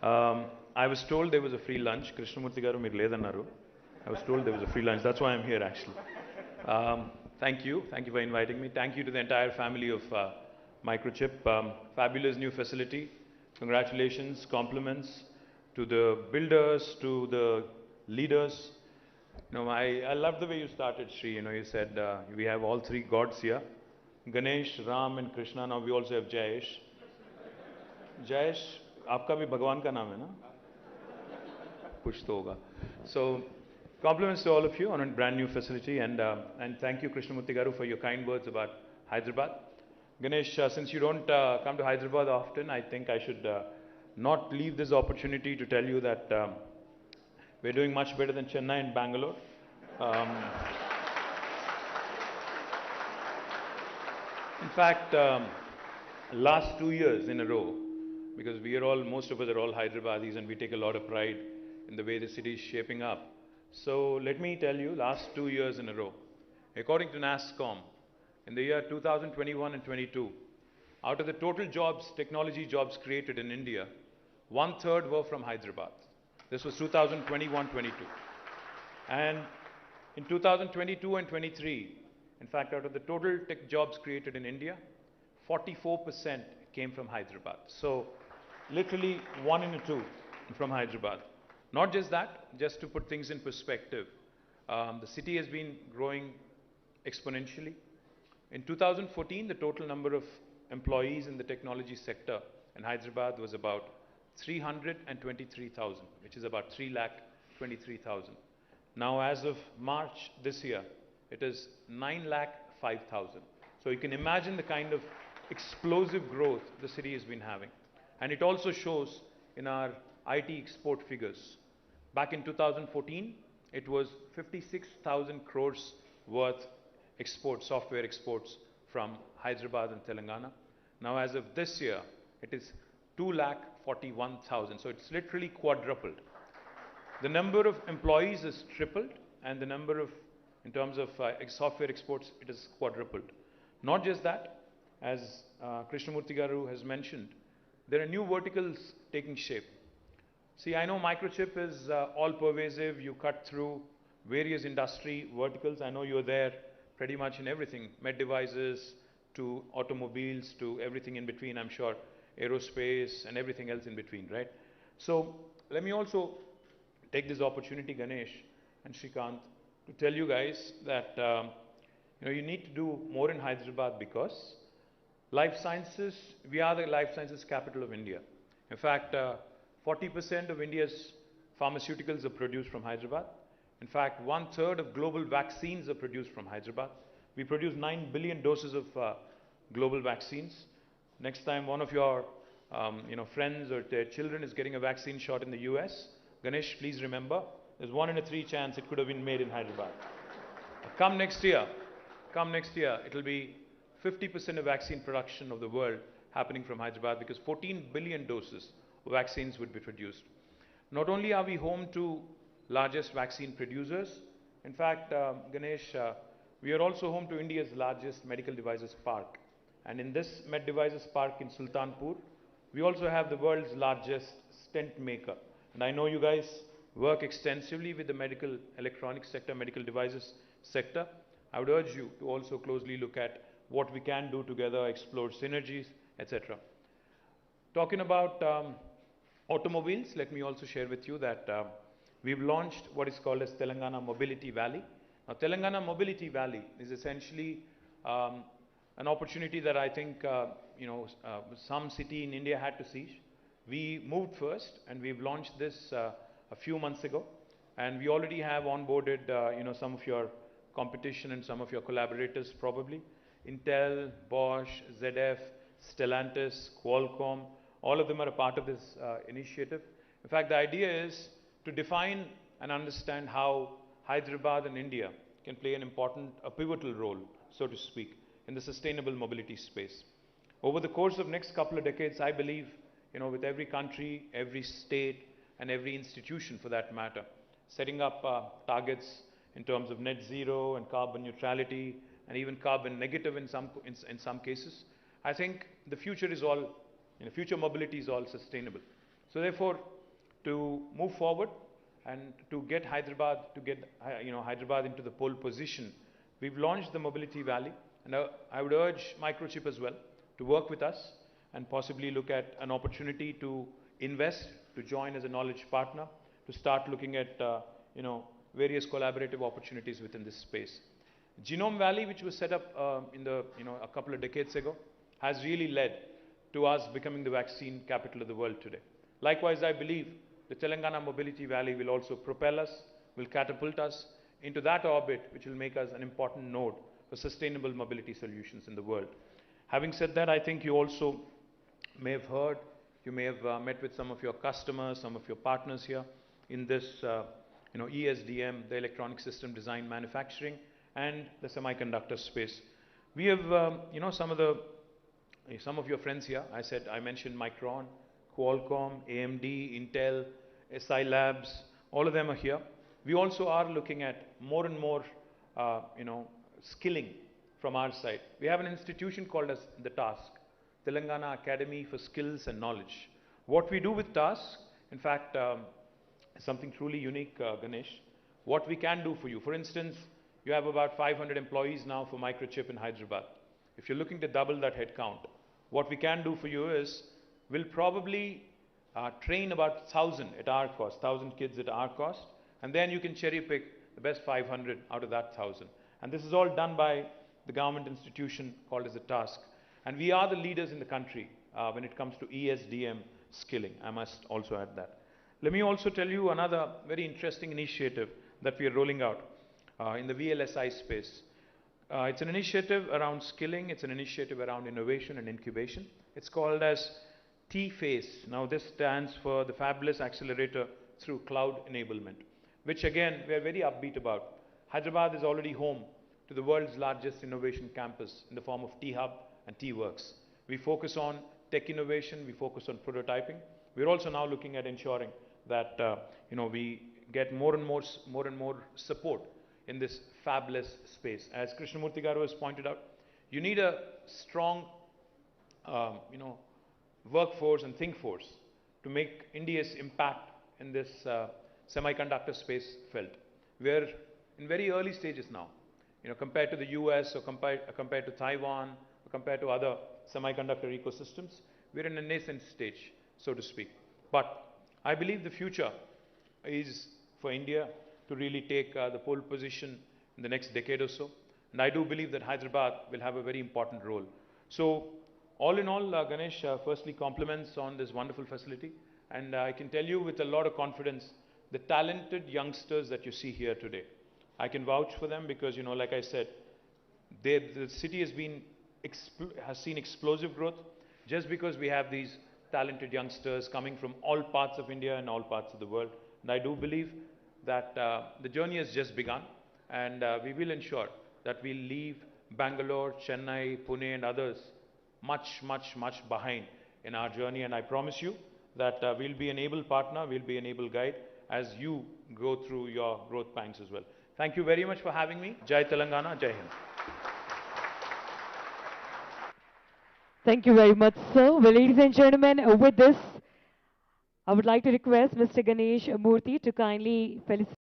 I was told there was a free lunch. Krishnamurti garu meer ledannaru. I was told there was a free lunch. That's why I'm here actually. Thank you. Thank you for inviting me. Thank you to the entire family of Microchip. Fabulous new facility. Congratulations, compliments to the builders, to the leaders. No, I love the way you started, Shri. You said we have all three gods here. Ganesh, Ram and Krishna. Now we also have Jayesh. Jayesh, आपका भी भगवान का नाम है ना? कुछ तो होगा. So, compliments to all of you on a brand new facility, and thank you Krishnamurti garu for your kind words about Hyderabad. Ganesh, since you don't come to Hyderabad often, I think I should not leave this opportunity to tell you that we're doing much better than Chennai and Bangalore. In fact, last 2 years in a row, because most of us are all Hyderabadis and we take a lot of pride in the way the city is shaping up. So let me tell you, last 2 years in a row, according to NASSCOM, in the year 2021 and 22, out of the total jobs, technology jobs created in India, 1/3 were from Hyderabad. This was 2021-22. And in 2022 and 23, in fact, out of the total tech jobs created in India, 44% came from Hyderabad. So literally 1 in 2 from Hyderabad. Not just that, just to put things in perspective, the city has been growing exponentially. In 2014, the total number of employees in the technology sector in Hyderabad was about 323,000, which is about 3,23,000. Now, as of March this year, it is 9,05,000. So you can imagine the kind of explosive growth the city has been having. And it also shows in our IT export figures. Back in 2014, it was 56,000 crores worth exports, software exports from Hyderabad and Telangana. Now, as of this year, it is 2,41,000. So it's literally quadrupled. The number of employees has tripled, and the number of, in terms of software exports, it is quadrupled. Not just that, as Krishnamurti garu has mentioned, there are new verticals taking shape. See, I know Microchip is all pervasive. You cut through various industry verticals. I know you're there pretty much in everything, med devices to automobiles to everything in between, I'm sure, aerospace and everything else in between, right? So let me also take this opportunity, Ganesh and Shrikant, to tell you guys that you need to do more in Hyderabad, because life sciences, we are the life sciences capital of India. In fact, 40% of India's pharmaceuticals are produced from Hyderabad. In fact, 1/3 of global vaccines are produced from Hyderabad. We produce 9 billion doses of global vaccines. Next time one of your friends or their children is getting a vaccine shot in the US, Ganesh, please remember, there's 1 in 3 chance it could have been made in Hyderabad. Come next year, it'll be 50% of vaccine production of the world happening from Hyderabad, because 14 billion doses of vaccines would be produced. Not only are we home to largest vaccine producers, in fact, Ganesh, we are also home to India's largest medical devices park. And in this med devices park in Sultanpur, we also have the world's largest stent maker. And I know you guys work extensively with the medical electronics sector, medical devices sector. I would urge you to also closely look at what we can do together, explore synergies, etc. Talking about automobiles, let me also share with you that we've launched what is called as Telangana Mobility Valley. Now, Telangana Mobility Valley is essentially an opportunity that I think some city in India had to seize. We moved first, and we've launched this a few months ago, and we already have onboarded some of your competition and some of your collaborators probably. Intel, Bosch, ZF, Stellantis, Qualcomm, all of them are a part of this initiative. In fact, the idea is to define and understand how Hyderabad and India can play a pivotal role, so to speak, in the sustainable mobility space. Over the course of next couple of decades, I believe, with every country, every state, and every institution for that matter, setting up targets in terms of net zero and carbon neutrality and even carbon negative in some cases. I think the future is all, future mobility is all sustainable. So therefore, to move forward and to get Hyderabad, Hyderabad into the pole position, we've launched the Mobility Valley, and I would urge Microchip as well to work with us and possibly look at an opportunity to invest, to join as a knowledge partner, to start looking at various collaborative opportunities within this space. Genome Valley, which was set up a couple of decades ago, has really led to us becoming the vaccine capital of the world today. Likewise, I believe the Telangana Mobility Valley will also propel us, will catapult us into that orbit which will make us an important node for sustainable mobility solutions in the world. Having said that, I think you also may have heard, you may have met with some of your customers, some of your partners here in this ESDM, the Electronic System Design Manufacturing, and the semiconductor space. We have, some of your friends here. I mentioned Micron, Qualcomm, AMD, Intel, SI Labs. All of them are here. We also are looking at more and more, skilling from our side. We have an institution called as the TASK, Telangana Academy for Skills and Knowledge. What we do with TASK, in fact, is something truly unique, Ganesh. What we can do for you, for instance, you have about 500 employees now for Microchip in Hyderabad. If you're looking to double that headcount, what we can do for you is, we'll probably train about 1,000 at our cost, 1,000 kids at our cost, and then you can cherry pick the best 500 out of that 1,000. And this is all done by the government institution called as a TASK. And we are the leaders in the country when it comes to ESDM skilling. I must also add that. Let me also tell you another very interesting initiative that we are rolling out in the VLSI space. It's an initiative around skilling. It's an initiative around innovation and incubation. It's called as T-FACE. Now this stands for the Fabulous Accelerator through Cloud Enablement, which again we are very upbeat about. Hyderabad is already home to the world's largest innovation campus in the form of T-Hub and T-Works. We focus on tech innovation, we focus on prototyping. We're also now looking at ensuring that we get more and more support in this fabulous space. As Krishnamurthy Garu has pointed out, you need a strong workforce and think force to make India's impact in this semiconductor space felt. We're in very early stages now, compared to the US or compared to Taiwan or compared to other semiconductor ecosystems. We're in a nascent stage, so to speak. But I believe the future is for India to really take the pole position in the next decade or so. And I do believe that Hyderabad will have a very important role. So all in all, Ganesh, firstly compliments on this wonderful facility. And I can tell you with a lot of confidence, the talented youngsters that you see here today, I can vouch for them because, like I said, the city has seen explosive growth just because we have these talented youngsters coming from all parts of India and all parts of the world. And I do believe that the journey has just begun, and we will ensure that we leave Bangalore, Chennai, Pune and others much behind in our journey. And I promise you that we'll be an able partner, we'll be an able guide as you go through your growth pangs as well. Thank you very much for having me. Jai Telangana, Jai Hind. Thank you very much, sir. Well, ladies and gentlemen, with this, I would like to request Mr. Ganesh Murthy to kindly felicitate